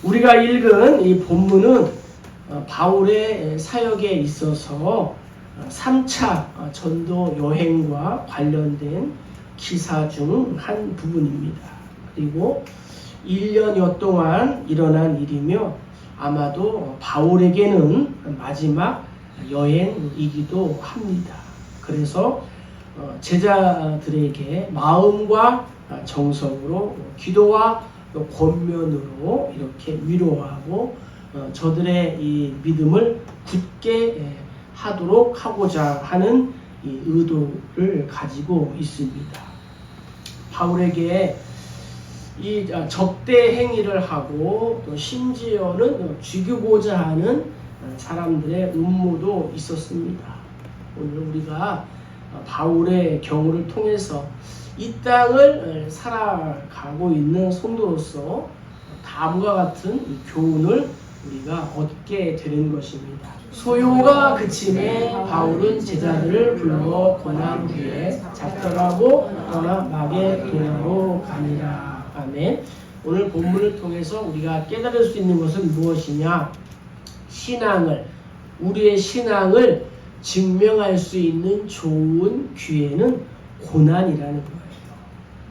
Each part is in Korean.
우리가 읽은 이 본문은 바울의 사역에 있어서 3차 전도 여행과 관련된 기사 중 한 부분입니다. 그리고 1년여 동안 일어난 일이며 아마도 바울에게는 마지막 여행이기도 합니다. 그래서 제자들에게 마음과 정성으로 기도와 권면으로 이렇게 위로하고 저들의 이 믿음을 굳게 하도록 하고자 하는 이 의도를 가지고 있습니다. 바울에게 이 적대 행위를 하고 또 심지어는 죽이고자 하는 사람들의 음모도 있었습니다. 오늘 우리가 바울의 경우를 통해서 이 땅을 살아가고 있는 성도로서 다음과 같은 이 교훈을 우리가 얻게 되는 것입니다. 소요가 그침에 바울은 제자들을 불러 고난 후에 작별하고 떠나 마게도냐로 가니라. 아멘. 오늘 본문을 통해서 우리가 깨달을 수 있는 것은 무엇이냐? 우리의 신앙을 증명할 수 있는 좋은 기회는 고난이라는 거예요.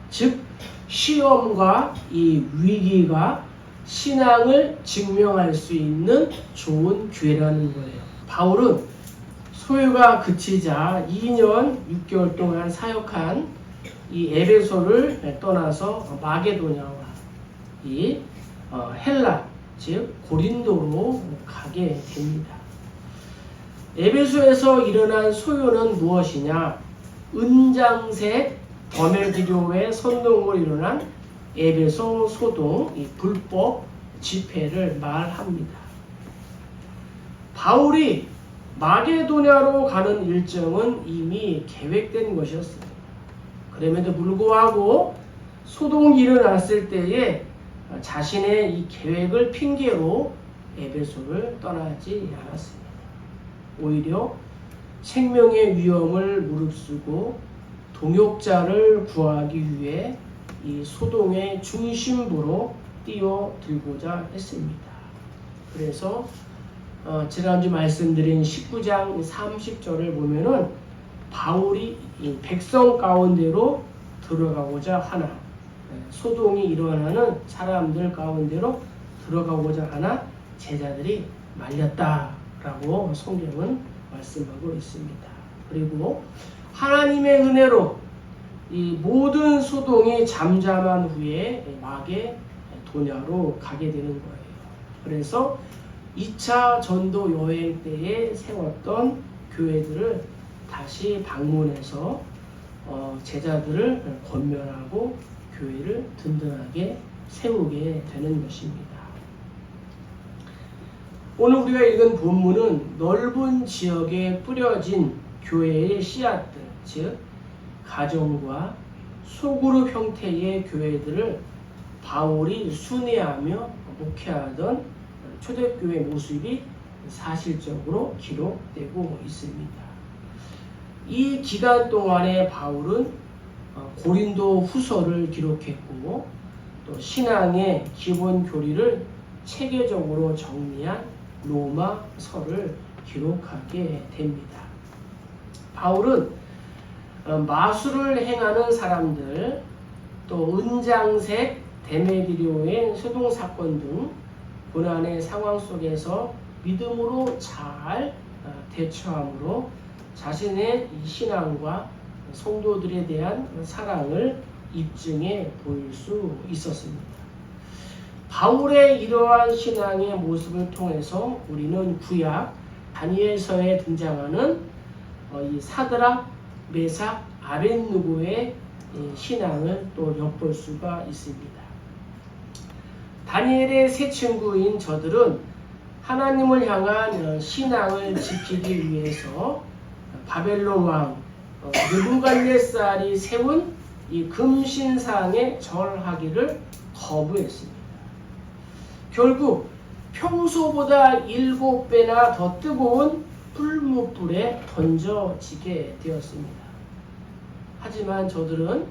즉 시험과 이 위기가 신앙을 증명할 수 있는 좋은 기회라는 거예요. 바울은 소요가 그치자 2년 6개월 동안 사역한 이 에베소를 떠나서 마게도냐와 이 헬라 즉 고린도로 가게 됩니다. 에베소에서 일어난 소요는 무엇이냐? 은장색 데메드리오의 선동으로 일어난 에베소 소동 이 불법 집회를 말합니다. 바울이 마게도냐로 가는 일정은 이미 계획된 것이었습니다. 그럼에도 불구하고 소동이 일어났을 때에 자신의 이 계획을 핑계로 에베소를 떠나지 않았습니다. 오히려 생명의 위험을 무릅쓰고 동역자를 구하기 위해 이 소동의 중심부로 뛰어들고자 했습니다. 그래서 지난주 말씀드린 19장 30절을 보면은 바울이 이 백성 가운데로 들어가고자 하나 소동이 일어나는 사람들 가운데로 들어가고자 하나 제자들이 말렸다라고 성경은 말씀하고 있습니다. 그리고 하나님의 은혜로 이 모든 소동이 잠잠한 후에 마게도냐로 가게 되는 거예요. 그래서 2차 전도 여행 때에 세웠던 교회들을 다시 방문해서 제자들을 권면하고 교회를 든든하게 세우게 되는 것입니다. 오늘 우리가 읽은 본문은 넓은 지역에 뿌려진 교회의 씨앗들, 즉 가정과 소그룹 형태의 교회들을 바울이 순회하며 목회하던 초대교회 모습이 사실적으로 기록되고 있습니다. 이 기간 동안에 바울은 고린도 후서를 기록했고 또 신앙의 기본 교리를 체계적으로 정리한 로마서를 기록하게 됩니다. 바울은 마술을 행하는 사람들, 또 은장색 데메드리오의 소동 사건 등 고난의 상황 속에서 믿음으로 잘 대처함으로 자신의 신앙과 성도들에 대한 사랑을 입증해 보일 수 있었습니다. 바울의 이러한 신앙의 모습을 통해서 우리는 구약 다니엘서에 등장하는 이 사드락, 메삭, 아벳느고의 신앙을 또 엿볼 수가 있습니다. 다니엘의 세 친구인 저들은 하나님을 향한 신앙을 지키기 위해서 바벨론 왕 느부갓네살이 세운 이 금신상에 절하기를 거부했습니다. 결국 평소보다 7배나 더 뜨거운 풀무불에 던져지게 되었습니다. 하지만 저들은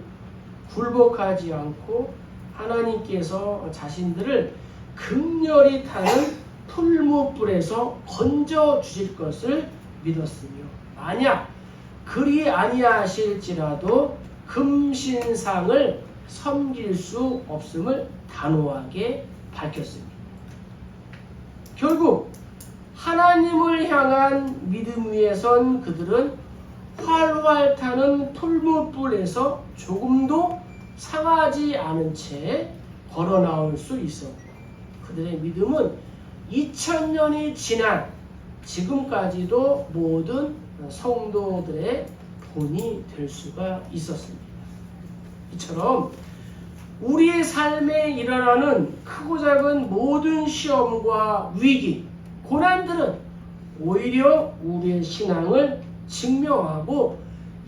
굴복하지 않고 하나님께서 자신들을 극렬히 타는 풀무불에서 건져 주실 것을 믿었으며 만약 그리 아니하실지라도 금신상을 섬길 수 없음을 단호하게 밝혔습니다. 결국 하나님을 향한 믿음 위에 선 그들은 활활 타는 풀무불에서 조금도 상하지 않은 채 걸어 나올 수 있었고 그들의 믿음은 2000년이 지난 지금까지도 모든 성도들의 본이 될 수가 있었습니다. 이처럼 우리의 삶에 일어나는 크고 작은 모든 시험과 위기, 고난들은 오히려 우리의 신앙을 증명하고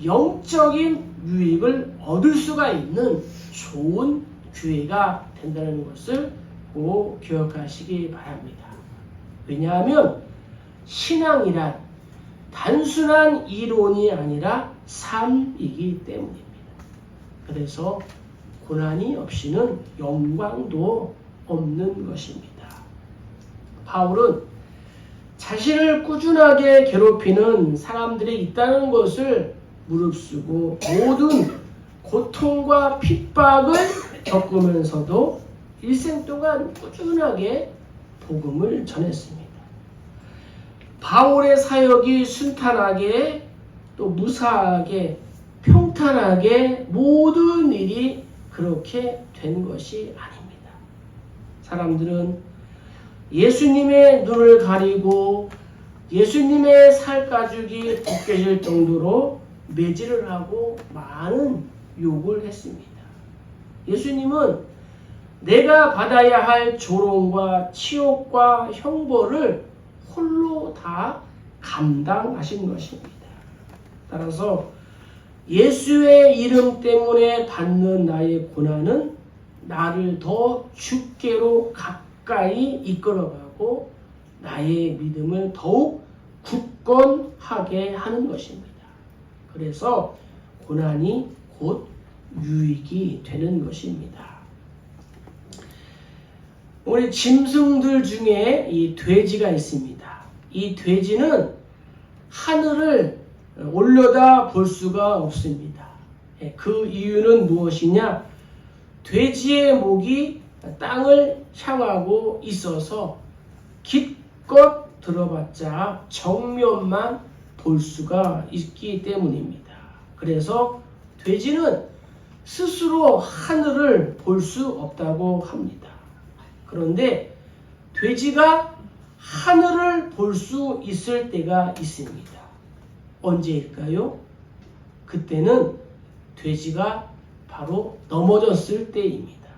영적인 유익을 얻을 수가 있는 좋은 기회가 된다는 것을 꼭 기억하시기 바랍니다. 왜냐하면 신앙이란 단순한 이론이 아니라 삶이기 때문입니다. 그래서 고난이 없이는 영광도 없는 것입니다. 바울은 자신을 꾸준하게 괴롭히는 사람들이 있다는 것을 무릅쓰고 모든 고통과 핍박을 겪으면서도 일생 동안 꾸준하게 복음을 전했습니다. 바울의 사역이 순탄하게 또 무사하게 평탄하게 모든 일이 그렇게 된 것이 아닙니다. 사람들은 예수님의 눈을 가리고 예수님의 살가죽이 벗겨질 정도로 매질을 하고 많은 욕을 했습니다. 예수님은 내가 받아야 할 조롱과 치욕과 형벌을 홀로 다 감당하신 것입니다. 따라서 예수의 이름 때문에 받는 나의 고난은 나를 더 주께로 가까이 이끌어가고 나의 믿음을 더욱 굳건하게 하는 것입니다. 그래서 고난이 곧 유익이 되는 것입니다. 우리 짐승들 중에 이 돼지가 있습니다. 이 돼지는 하늘을 올려다 볼 수가 없습니다. 그 이유는 무엇이냐? 돼지의 목이 땅을 향하고 있어서 기껏 들어봤자 정면만 볼 수가 있기 때문입니다. 그래서 돼지는 스스로 하늘을 볼 수 없다고 합니다. 그런데 돼지가 하늘을 볼 수 있을 때가 있습니다. 언제일까요? 그때는 돼지가 바로 넘어졌을 때입니다.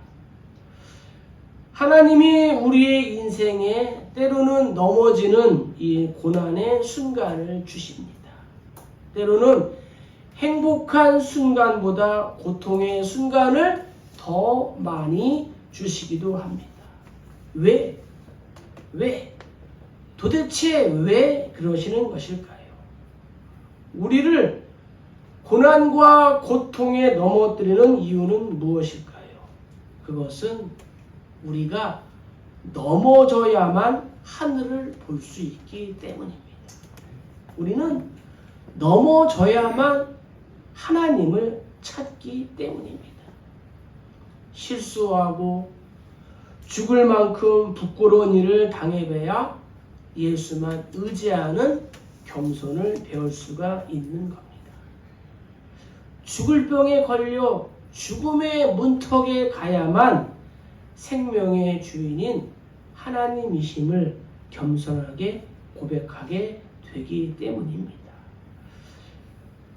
하나님이 우리의 인생에 때로는 넘어지는 이 고난의 순간을 주십니다. 때로는 행복한 순간보다 고통의 순간을 더 많이 주시기도 합니다. 왜? 도대체 왜 그러시는 것일까요? 우리를 고난과 고통에 넘어뜨리는 이유는 무엇일까요? 그것은 우리가 넘어져야만 하늘을 볼 수 있기 때문입니다. 우리는 넘어져야만 하나님을 찾기 때문입니다. 실수하고 죽을 만큼 부끄러운 일을 당해봐야 예수만 의지하는 겸손을 배울 수가 있는 겁니다. 죽을 병에 걸려 죽음의 문턱에 가야만 생명의 주인인 하나님이심을 겸손하게 고백하게 되기 때문입니다.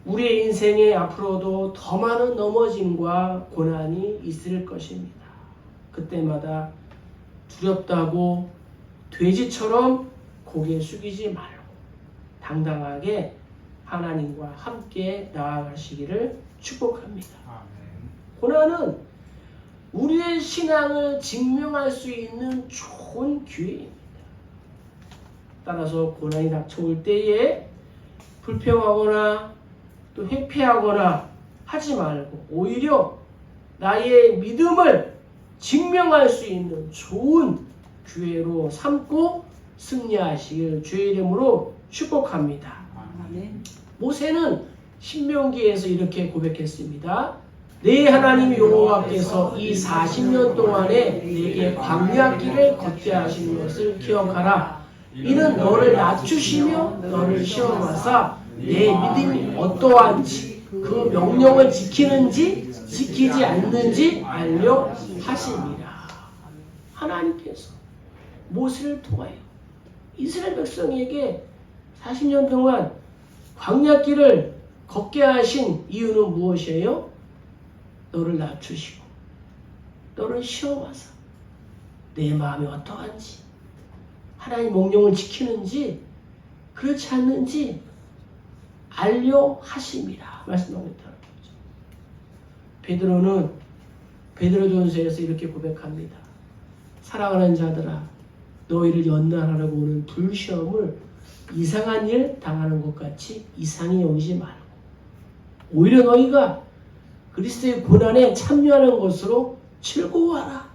우리의 인생에 앞으로도 더 많은 넘어짐과 고난이 있을 것입니다. 그때마다 두렵다고 돼지처럼 고개 숙이지 말고 당당하게 하나님과 함께 나아가시기를 축복합니다. 고난은 우리의 신앙을 증명할 수 있는 좋은 기회입니다. 따라서 고난이 닥쳐올 때에 불평하거나 또 회피하거나 하지 말고 오히려 나의 믿음을 증명할 수 있는 좋은 기회로 삼고 승리하시길 주의 이름으로 축복합니다. 아멘. 모세는 신명기에서 이렇게 고백했습니다. 내 하나님 여호와께서 이 40년 동안에 내게 광야길을 걷게 하신 것을 기억하라. 이는 너를 낮추시며 너를 시험하사 내 믿음이 어떠한지 그 명령을 지키는지 지키지 않는지 알려 하심이라. 하나님께서 모세를 통하여 이스라엘 백성에게 40년 동안 광야길을 걷게 하신 이유는 무엇이에요? 너를 낮추시고 너를 시험하사 내 마음이 어떠한지 하나님의 명령을 지키는지 그렇지 않는지 알려 하심이라 말씀하고 있다는 거죠. 베드로는 베드로전서에서 이렇게 고백합니다. 사랑하는 자들아 너희를 연단하려고 오는 불시험을 이상한 일 당하는 것 같이 이상히 여기지 말고 오히려 너희가 그리스도의 고난에 참여하는 것으로 즐거워하라.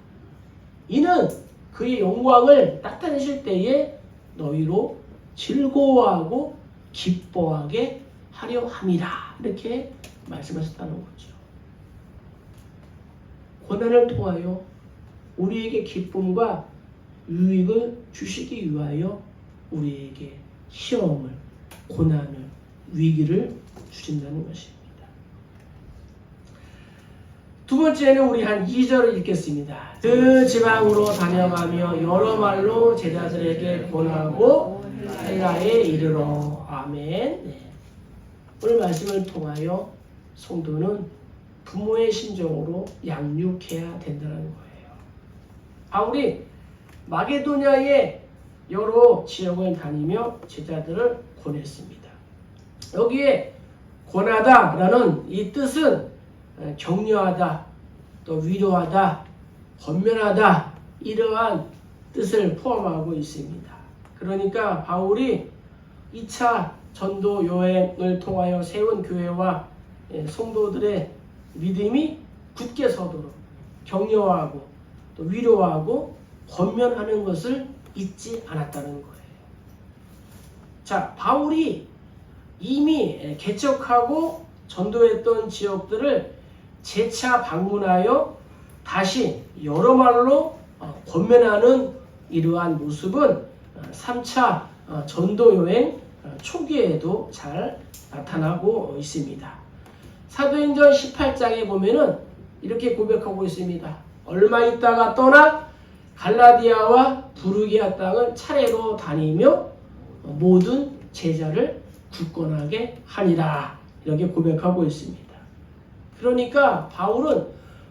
이는 그의 영광을 나타내실 때에 너희로 즐거워하고 기뻐하게 하려 함이라. 이렇게 말씀하셨다는 거죠. 고난을 통하여 우리에게 기쁨과 유익을 주시기 위하여 우리에게 시험을, 고난을, 위기를 주신다는 것입니다. 두 번째는 우리 한 2절을 읽겠습니다. 그 지방으로 다녀가며 여러 말로 제자들에게 권하고 헬라에 이르러. 아멘. 네. 오늘 말씀을 통하여 성도는 부모의 심정으로 양육해야 된다는 거예요. 바울이 마게도냐의 여러 지역을 다니며 제자들을 권했습니다. 여기에 권하다라는 이 뜻은 격려하다, 또 위로하다, 권면하다 이러한 뜻을 포함하고 있습니다. 그러니까 바울이 2차 전도 여행을 통하여 세운 교회와 성도들의 믿음이 굳게 서도록 격려하고 또 위로하고 권면하는 것을 잊지 않았다는 거예요. 자, 바울이 이미 개척하고 전도했던 지역들을 재차 방문하여 다시 여러 말로 권면하는 이러한 모습은 3차 전도 여행 초기에도 잘 나타나고 있습니다. 사도행전 18장에 보면은 이렇게 고백하고 있습니다. 얼마 있다가 떠나 갈라디아와 부르기아 땅을 차례로 다니며 모든 제자를 굳건하게 하니라. 이렇게 고백하고 있습니다. 그러니까 바울은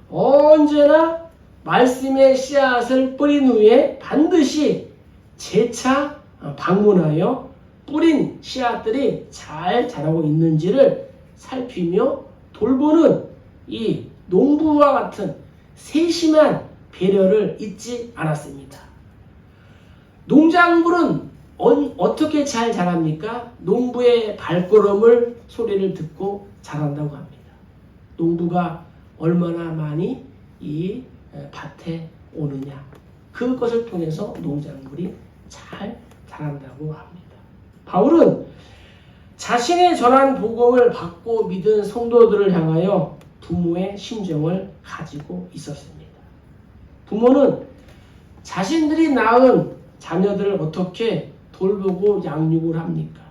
언제나 말씀의 씨앗을 뿌린 후에 반드시 재차 방문하여 뿌린 씨앗들이 잘 자라고 있는지를 살피며 돌보는 이 농부와 같은 세심한 배려를 잊지 않았습니다. 농작물은 어떻게 잘 자랍니까? 농부의 발걸음을 소리를 듣고 자란다고 합니다. 농부가 얼마나 많이 이 밭에 오느냐, 그것을 통해서 농작물이 잘 자란다고 합니다. 바울은 자신의 전한 복음을 받고 믿은 성도들을 향하여 부모의 심정을 가지고 있었습니다. 부모는 자신들이 낳은 자녀들을 어떻게 돌보고 양육을 합니까?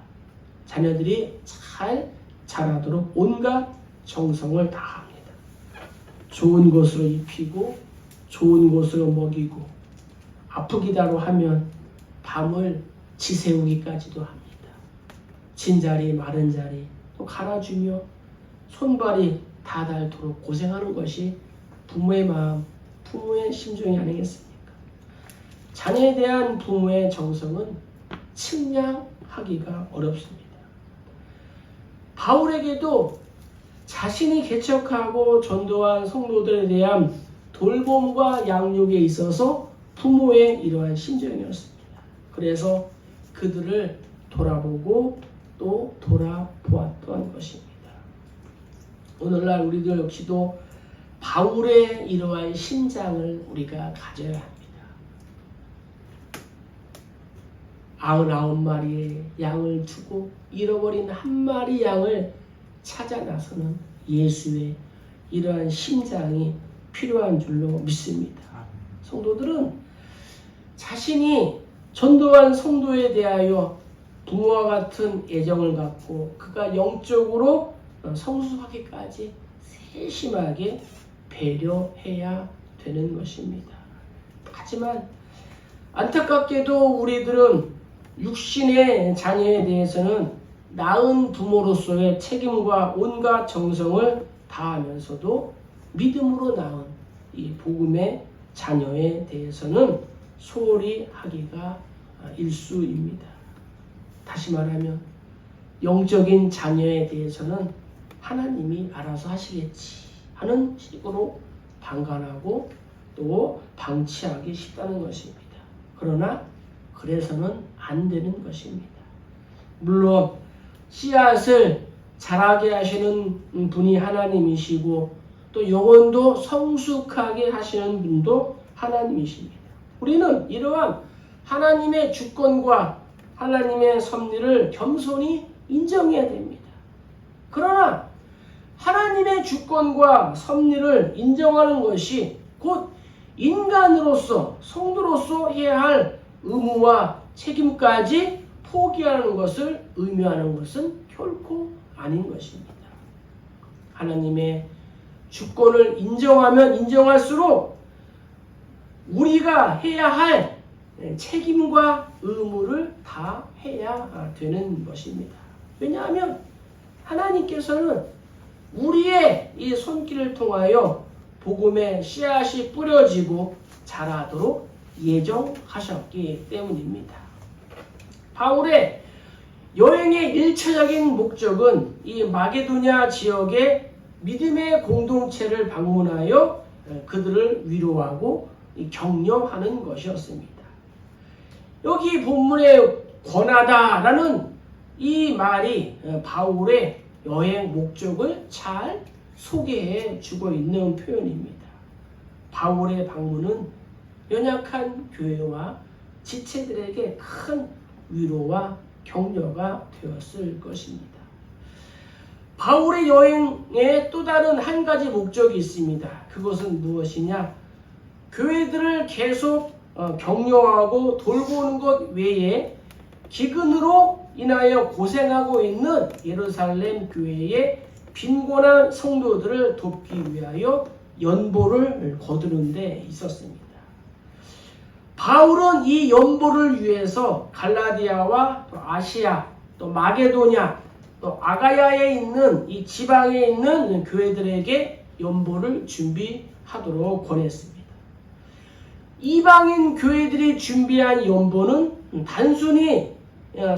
자녀들이 잘 자라도록 온갖 정성을 다합니다. 좋은 것으로 입히고 좋은 것으로 먹이고 아프기다로 하면 밤을 지새우기까지도 합니다. 진자리 마른 자리 또 갈아주며 손발이 다 닳도록 고생하는 것이 부모의 마음, 부모의 심정이 아니겠습니까? 자녀에 대한 부모의 정성은 측량하기가 어렵습니다. 바울에게도 자신이 개척하고 전도한 성도들에 대한 돌봄과 양육에 있어서 부모의 이러한 심정이었습니다. 그래서 그들을 돌아보고 또 돌아보았던 것입니다. 오늘날 우리들 역시도 바울의 이러한 심장을 우리가 가져야 합니다. 99마리의 양을 두고 잃어버린 한 마리 양을 찾아 나서는 예수의 이러한 심장이 필요한 줄로 믿습니다. 성도들은 자신이 전도한 성도에 대하여 부모와 같은 애정을 갖고 그가 영적으로 성숙하기까지 세심하게 배려해야 되는 것입니다. 하지만 안타깝게도 우리들은 육신의 자녀에 대해서는 낳은 부모로서의 책임과 온갖 정성을 다하면서도 믿음으로 낳은 이 복음의 자녀에 대해서는 소홀히 하기가 일쑤입니다. 다시 말하면 영적인 자녀에 대해서는 하나님이 알아서 하시겠지 하는 식으로 방관하고 또 방치하기 쉽다는 것입니다. 그러나 그래서는 안 되는 것입니다. 물론 씨앗을 자라게 하시는 분이 하나님이시고 또 영혼도 성숙하게 하시는 분도 하나님이십니다. 우리는 이러한 하나님의 주권과 하나님의 섭리를 겸손히 인정해야 됩니다. 그러나 하나님의 주권과 섭리를 인정하는 것이 곧 인간으로서 성도로서 해야 할 의무와 책임까지 포기하는 것을 의미하는 것은 결코 아닌 것입니다. 하나님의 주권을 인정하면 인정할수록 우리가 해야 할 책임과 의무를 다 해야 되는 것입니다. 왜냐하면 하나님께서는 우리의 이 손길을 통하여 복음의 씨앗이 뿌려지고 자라도록 예정하셨기 때문입니다. 바울의 여행의 1차적인 목적은 이 마게도냐 지역의 믿음의 공동체를 방문하여 그들을 위로하고 격려하는 것이었습니다. 여기 본문에 권하다라는 이 말이 바울의 여행 목적을 잘 소개해 주고 있는 표현입니다. 바울의 방문은 연약한 교회와 지체들에게 큰 위로와 격려가 되었을 것입니다. 바울의 여행에 또 다른 한 가지 목적이 있습니다. 그것은 무엇이냐? 교회들을 계속 격려하고 돌보는 것 외에 기근으로 인하여 고생하고 있는 예루살렘 교회의 빈곤한 성도들을 돕기 위하여 연보를 거두는 데 있었습니다. 바울은 이 연보를 위해서 갈라디아와 또 아시아, 또 마게도냐, 또 아가야에 있는 이 지방에 있는 교회들에게 연보를 준비하도록 권했습니다. 이방인 교회들이 준비한 연보는 단순히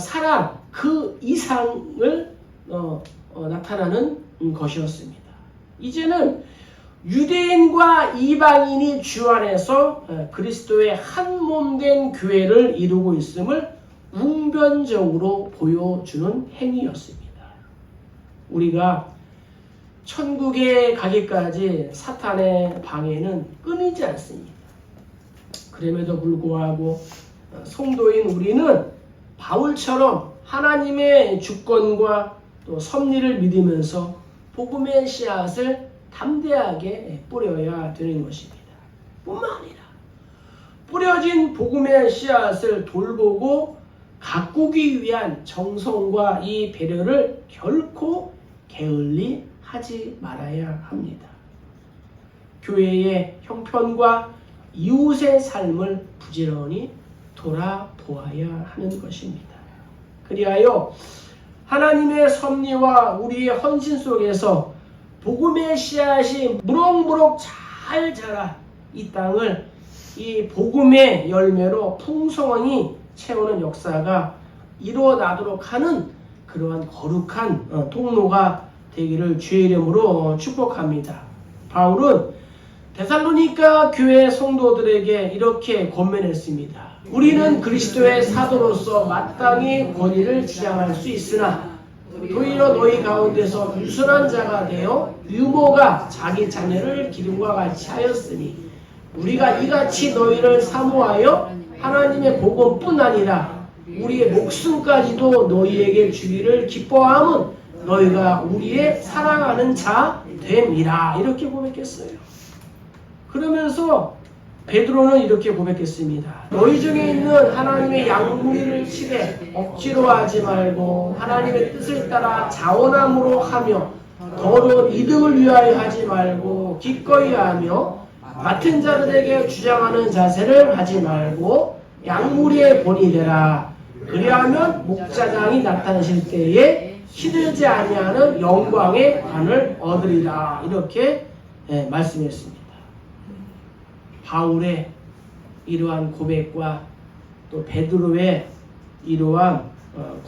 사람 그 이상을 나타나는 것이었습니다. 이제는 유대인과 이방인이 주 안에서 그리스도의 한 몸 된 교회를 이루고 있음을 웅변적으로 보여주는 행위였습니다. 우리가 천국에 가기까지 사탄의 방해는 끊이지 않습니다. 그럼에도 불구하고 성도인 우리는 바울처럼 하나님의 주권과 또 섭리를 믿으면서 복음의 씨앗을 담대하게 뿌려야 되는 것입니다. 뿐만 아니라 뿌려진 복음의 씨앗을 돌보고 가꾸기 위한 정성과 이 배려를 결코 게을리 하지 말아야 합니다. 교회의 형편과 이웃의 삶을 부지런히 돌아보아야 하는 것입니다. 그리하여 하나님의 섭리와 우리의 헌신 속에서 복음의 씨앗이 무럭무럭 잘 자라 이 땅을 이 복음의 열매로 풍성히 채우는 역사가 일어나도록 하는 그러한 거룩한 통로가 되기를 주의 이름으로 축복합니다. 바울은 데살로니가 교회 성도들에게 이렇게 권면했습니다. 우리는 그리스도의 사도로서 마땅히 권위를 주장할 수 있으나 도리어 너희 가운데서 유순한 자가 되어 유모가 자기 자녀를 기름과 같이 하였으니 우리가 이같이 너희를 사모하여 하나님의 복음뿐 아니라 우리의 목숨까지도 너희에게 주기를 기뻐함은 너희가 우리의 사랑하는 자 됨이라. 이렇게 고백했어요. 그러면서 베드로는 이렇게 고백했습니다. 너희 중에 있는 하나님의 양무리를 치되 억지로 하지 말고 하나님의 뜻을 따라 자원함으로 하며 더러운 이득을 위하여 하지 말고 기꺼이 하며 맡은 자들에게 주장하는 자세를 하지 말고 양무리의 본이 되라. 그리하면 목자장이 나타나실 때에 시들지 아니하는 영광의 관을 얻으리라. 이렇게 말씀했습니다. 바울의 이러한 고백과 또 베드로의 이러한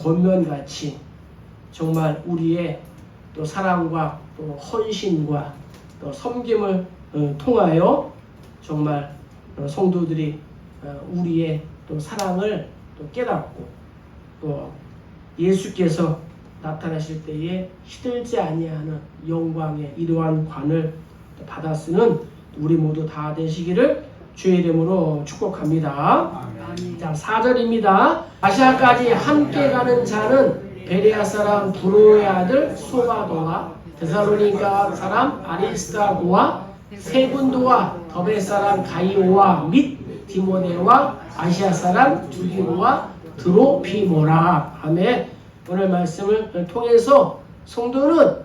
권면같이 정말 우리의 또 사랑과 또 헌신과 또 섬김을 통하여 정말 성도들이 우리의 또 사랑을 또 깨닫고 또 예수께서 나타나실 때에 시들지 아니하는 영광의 이러한 관을 받아 쓰는 우리 모두 다 되시기를 주의 이름으로 축복합니다. 아멘. 자, 4절입니다. 아시아까지 함께 가는 자는 베레아 사람 브로의 아들 소바도와 데살로니가 사람 아리스타고와 세군도와 더베 사람 가이오와 및 디모데와 아시아 사람 두기로와 드로피모라. 아멘. 오늘 말씀을 통해서 성도는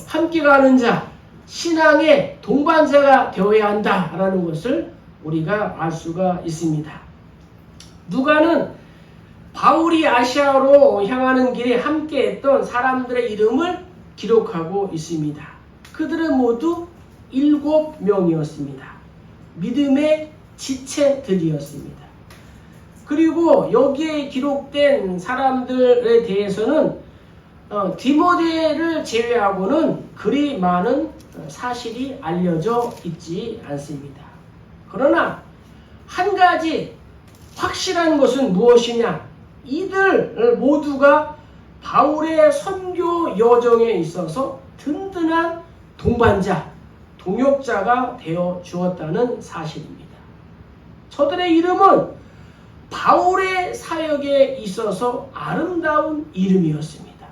함께 가는 자, 신앙의 동반자가 되어야 한다라는 것을 우리가 알 수가 있습니다. 누가는 바울이 아시아로 향하는 길에 함께했던 사람들의 이름을 기록하고 있습니다. 그들은 모두 7명이었습니다. 믿음의 지체들이었습니다. 그리고 여기에 기록된 사람들에 대해서는 디모데를 제외하고는 그리 많은 사실이 알려져 있지 않습니다. 그러나 한 가지 확실한 것은 무엇이냐? 이들 모두가 바울의 선교 여정에 있어서 든든한 동반자, 동역자가 되어 주었다는 사실입니다. 저들의 이름은 바울의 사역에 있어서 아름다운 이름이었습니다.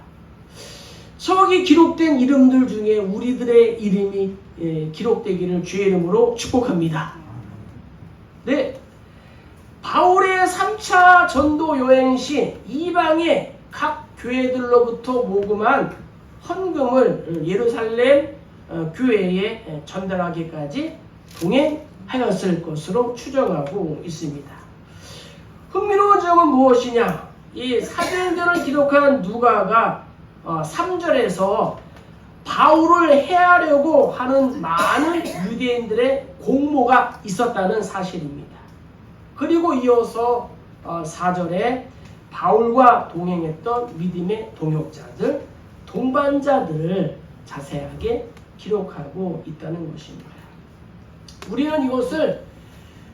저기 기록된 이름들 중에 우리들의 이름이 기록되기를 주의 이름으로 축복합니다. 네, 바울의 3차 전도 여행 시 이방의 각 교회들로부터 모금한 헌금을 예루살렘 교회에 전달하기까지 동행하였을 것으로 추정하고 있습니다. 흥미로운 점은 무엇이냐? 이 사도행전을 기록한 누가가 3절에서 바울을 해하려고 하는 많은 유대인들의 공모가 있었다는 사실입니다. 그리고 이어서 4절에 바울과 동행했던 믿음의 동역자들, 동반자들을 자세하게 기록하고 있다는 것입니다. 우리는 이것을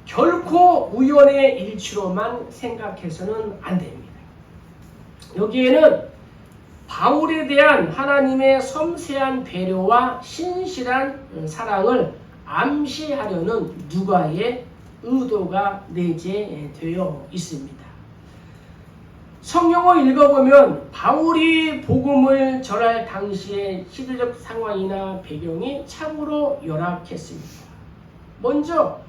결코 우연의 일치로만 생각해서는 안 됩니다. 여기에는 바울에 대한 하나님의 섬세한 배려와 신실한 사랑을 암시하려는 누가의 의도가 내재되어 있습니다. 성경을 읽어보면 바울이 복음을 전할 당시의 시대적 상황이나 배경이 참으로 열악했습니다. 먼저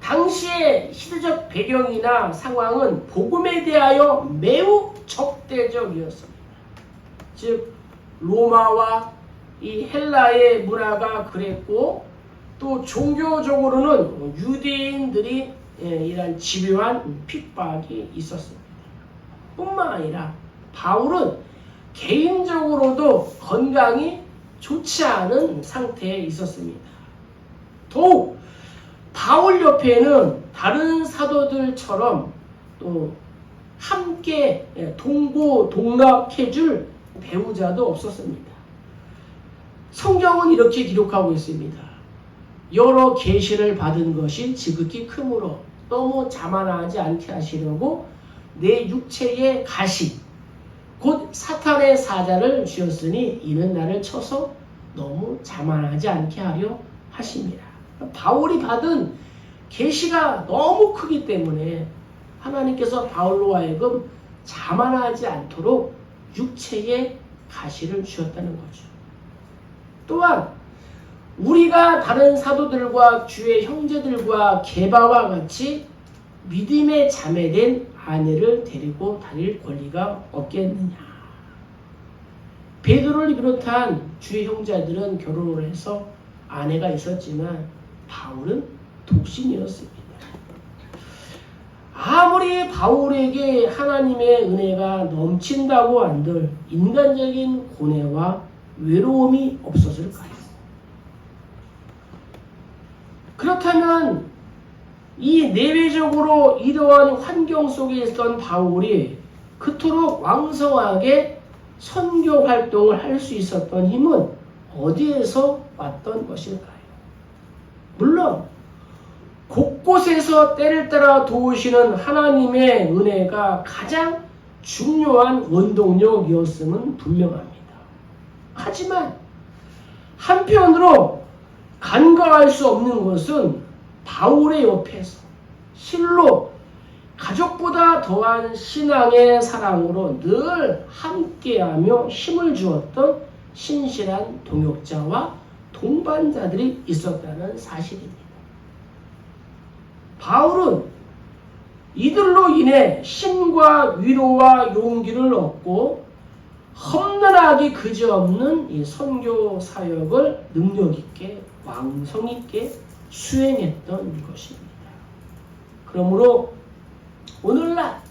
당시의 시대적 배경이나 상황은 복음에 대하여 매우 적대적이었습니다. 즉 로마와 이 헬라의 문화가 그랬고 또 종교적으로는 유대인들이 이런 집요한 핍박이 있었습니다. 뿐만 아니라 바울은 개인적으로도 건강이 좋지 않은 상태에 있었습니다. 더욱 바울 옆에는 다른 사도들처럼 또 함께 동고동락해줄 배우자도 없었습니다. 성경은 이렇게 기록하고 있습니다. 여러 계시를 받은 것이 지극히 크므로 너무 자만하지 않게 하시려고 내 육체의 가시 곧 사탄의 사자를 쥐었으니 이는 나를 쳐서 너무 자만하지 않게 하려 하십니다. 바울이 받은 계시가 너무 크기 때문에 하나님께서 바울로 하여금 자만하지 않도록 육체의 가시를 주었다는 거죠. 또한 우리가 다른 사도들과 주의 형제들과 게바와 같이 믿음의 자매된 아내를 데리고 다닐 권리가 없겠느냐. 베드로를 비롯한 주의 형제들은 결혼을 해서 아내가 있었지만 바울은 독신이었습니다. 아무리 바울에게 하나님의 은혜가 넘친다고 한들 인간적인 고뇌와 외로움이 없었을까요? 그렇다면 이 내외적으로 이러한 환경 속에 있던 바울이 그토록 왕성하게 선교 활동을 할 수 있었던 힘은 어디에서 왔던 것일까요? 물론 곳곳에서 때를 따라 도우시는 하나님의 은혜가 가장 중요한 원동력이었음은 분명합니다. 하지만 한편으로 간과할 수 없는 것은 바울의 옆에서 실로 가족보다 더한 신앙의 사랑으로 늘 함께하며 힘을 주었던 신실한 동역자와 동반자들이 있었다는 사실입니다. 바울은 이들로 인해 힘과 위로와 용기를 얻고 험난하기 그지없는 이 선교 사역을 능력있게 왕성있게 수행했던 것입니다. 그러므로 오늘날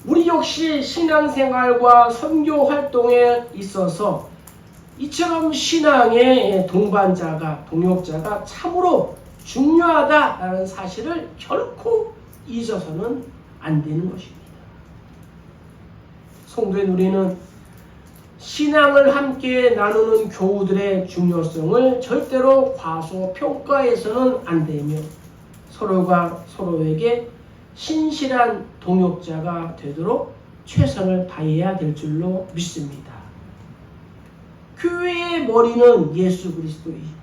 우리 역시 신앙생활과 선교 활동에 있어서 이처럼 신앙의 동반자가 동역자가 참으로 중요하다라는 사실을 결코 잊어서는 안 되는 것입니다. 성도인 우리는 신앙을 함께 나누는 교우들의 중요성을 절대로 과소평가해서는 안 되며 서로가 서로에게 신실한 동역자가 되도록 최선을 다해야 될 줄로 믿습니다. 교회의 머리는 예수 그리스도이고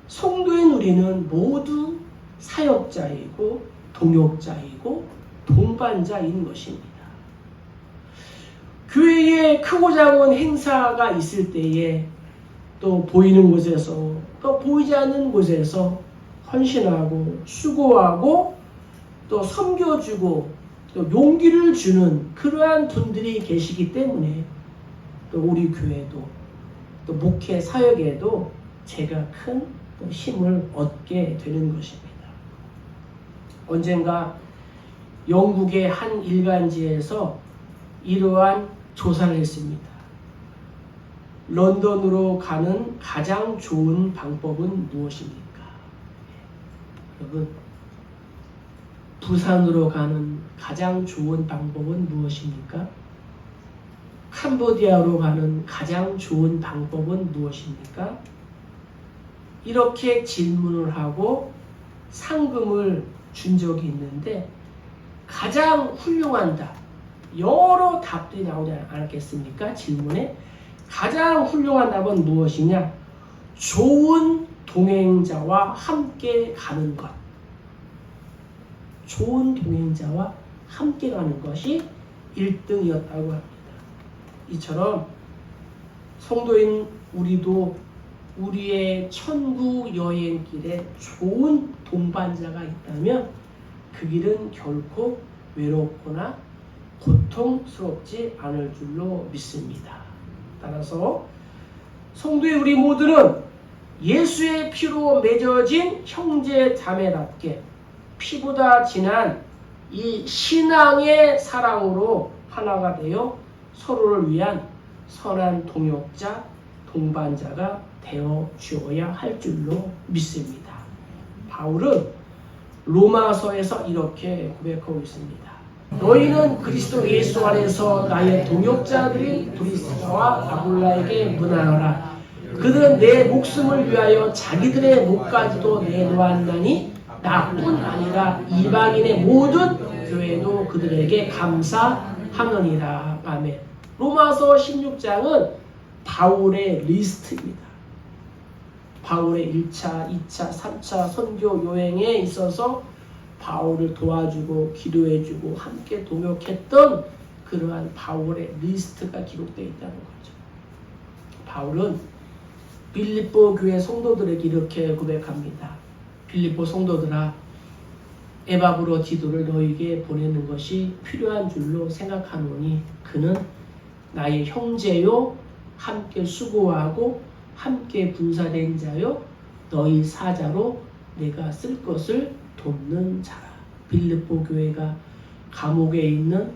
성도인 우리는 모두 사역자이고 동역자이고 동반자인 것입니다. 교회에 크고 작은 행사가 있을 때에 또 보이는 곳에서 또 보이지 않는 곳에서 헌신하고 수고하고 또 섬겨주고 또 용기를 주는 그러한 분들이 계시기 때문에 또 우리 교회도 또 목회 사역에도 제가 큰 힘을 얻게 되는 것입니다. 언젠가 영국의 한 일간지에서 이러한 조사를 했습니다. 런던으로 가는 가장 좋은 방법은 무엇입니까? 여러분, 부산으로 가는 가장 좋은 방법은 무엇입니까? 캄보디아로 가는 가장 좋은 방법은 무엇입니까? 이렇게 질문을 하고 상금을 준 적이 있는데 가장 훌륭하다. 여러 답들이 나오지 않았겠습니까? 질문에 가장 훌륭한 답은 무엇이냐? 좋은 동행자와 함께 가는 것. 좋은 동행자와 함께 가는 것이 1등이었다고 합니다. 이처럼 성도인 우리도 우리의 천국 여행길에 좋은 동반자가 있다면 그 길은 결코 외롭거나 고통스럽지 않을 줄로 믿습니다. 따라서 성도의 우리 모두는 예수의 피로 맺어진 형제 자매답게 피보다 진한 이 신앙의 사랑으로 하나가 되어 서로를 위한 선한 동역자, 동반자가 되어 주어야 할 줄로 믿습니다. 바울은 로마서에서 이렇게 고백하고 있습니다. 너희는 그리스도 예수 안에서 나의 동역자들인 브리스가와 아굴라에게 문안하라. 그들은 내 목숨을 위하여 자기들의 목까지도 내놓았나니 나뿐 아니라 이방인의 모든 교회도 그들에게 감사하느니라. 아멘. 로마서 16장은 바울의 리스트입니다. 바울의 1차, 2차, 3차 선교 여행에 있어서 바울을 도와주고 기도해주고 함께 동역했던 그러한 바울의 리스트가 기록되어 있다는 거죠. 바울은 빌립보 교회 성도들에게 이렇게 고백합니다. 빌립보 성도들아, 에바브로디도를 너에게 보내는 것이 필요한 줄로 생각하노니 그는 나의 형제요 함께 수고하고 함께 분사된 자요 너희 사자로 내가 쓸 것을 돕는 자라. 빌립보 교회가 감옥에 있는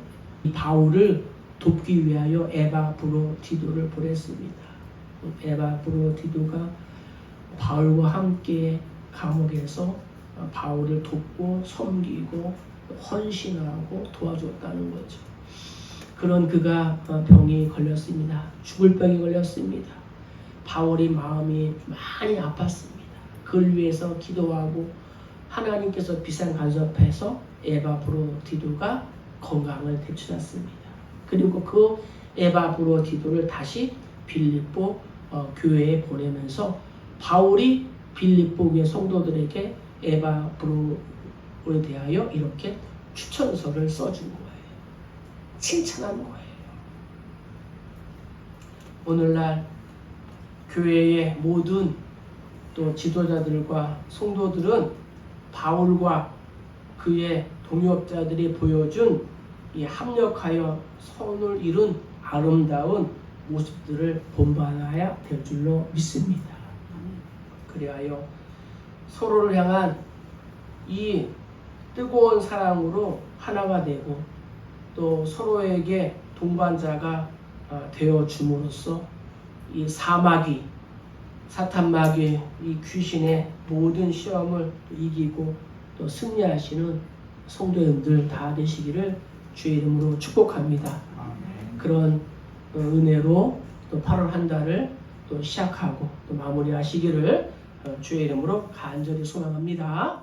바울을 돕기 위하여 에바브로디도를 보냈습니다. 에바브로디도가 바울과 함께 감옥에서 바울을 돕고 섬기고 헌신하고 도와줬다는 거죠. 그런 그가 병이 걸렸습니다. 죽을 병이 걸렸습니다. 바울이 마음이 많이 아팠습니다. 그를 위해서 기도하고 하나님께서 비상 간섭해서 에바브로디도가 건강을 되찾았습니다. 그리고 그 에바브로디도를 다시 빌립보 교회에 보내면서 바울이 빌립보 교회 성도들에게 에바브로에 대하여 이렇게 추천서를 써준 거예요. 칭찬한 거예요. 오늘날 교회의 모든 또 지도자들과 성도들은 바울과 그의 동역자들이 보여준 이 합력하여 선을 이룬 아름다운 모습들을 본받아야 될 줄로 믿습니다. 그리하여 서로를 향한 이 뜨거운 사랑으로 하나가 되고 또 서로에게 동반자가 되어 줌으로써 이 사마귀, 사탄마귀, 이 귀신의 모든 시험을 이기고 또 승리하시는 성도님들 다 되시기를 주의 이름으로 축복합니다. 그런 은혜로 또 8월 한 달을 또 시작하고 또 마무리하시기를 주의 이름으로 간절히 소망합니다.